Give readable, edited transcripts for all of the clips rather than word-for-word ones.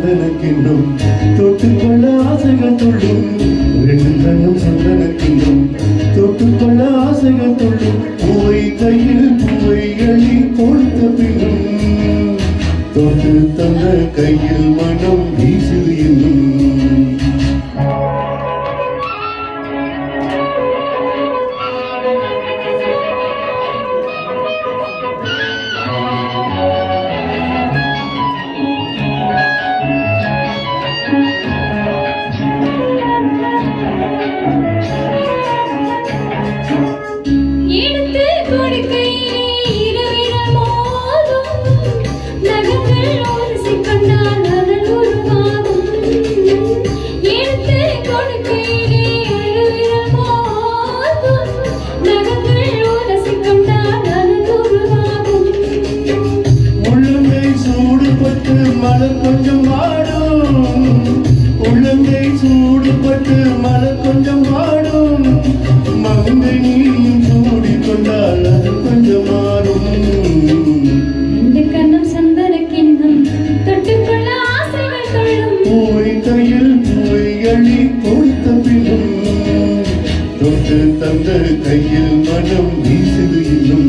சந்தனக்கின்னும் தொட்டுக்கொள்ள ஆசைகள் துள்ளும் ரெண்டு கண்ணும் சந்தனக்கின்னும் தொட்டுக்கொள்ள ஆசைகள் துள்ளும் பூவை கையில் பூவை அள்ளி கொடுத்த பின்னும் தொட்டு தந்த கையில் மனம் வீசுது இன்னும் மலர் கொஞ்சம் வாடும் உள்ளங்கை சூடுபட்டு மலர் கொஞ்சம் வாடும் மங்கை நீயும் சூடி கொண்டால் அது கொஞ்சம் மாறும் இந்த கண்ணம் சந்தன கிண்ணம் தொட்டுக்கொள்ள ஆசைகள் கொள்ளும் பூவை கையில் பூவை அள்ளி கொடுத்த பின்னும் தொட்டு தந்த கையில் மனம் வீசுது இன்னும்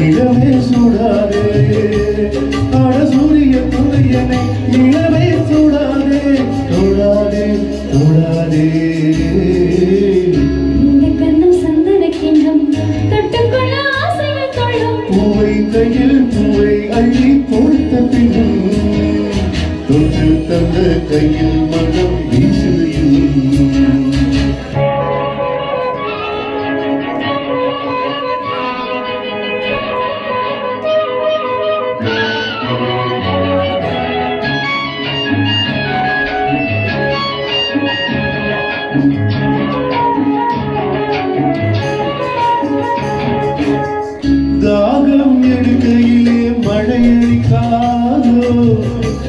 இளமே சூடாதே ஆட சூரிய துறையனை இளமே சூடாதே தொடாதே தொடாதே இந்த கண்ணம் சந்தன கிண்ணம் தொட்டுக்கொள்ள ஆசைகள் கொள்ளும் பூவை கையில் பூவை அள்ளி கொடுத்த பின்னும் தொட்டு தந்த கையில் மனம் வீசுது இன்னும் தாகம் எடுக்கையிலே மழையடிக்காதோ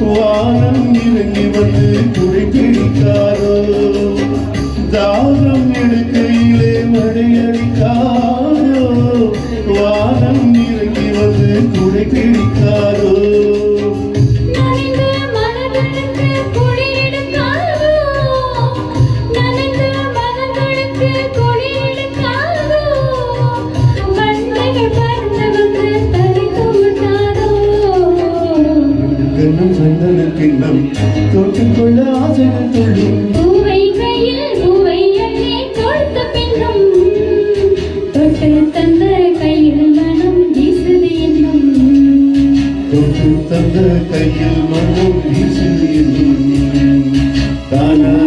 வானம் இறங்கி வந்து குடை பிடிக்காதோ தாகம் எடுக்கையிலே மழையடிக்காதோ வானம் இறங்கி வந்து குடை பிடிக்காதோ கிண்ணம் தொட்டுக்கொள்ள ஆசைகள் துள்ளும் பூவை கையில் பூவை அள்ளி கொடுத்த பின்னும் தொட்டு தந்த கையில் மனம் வீசுது என்னும் தொட்டு தந்த கையில் மனம் வீசுது என்னும் தானா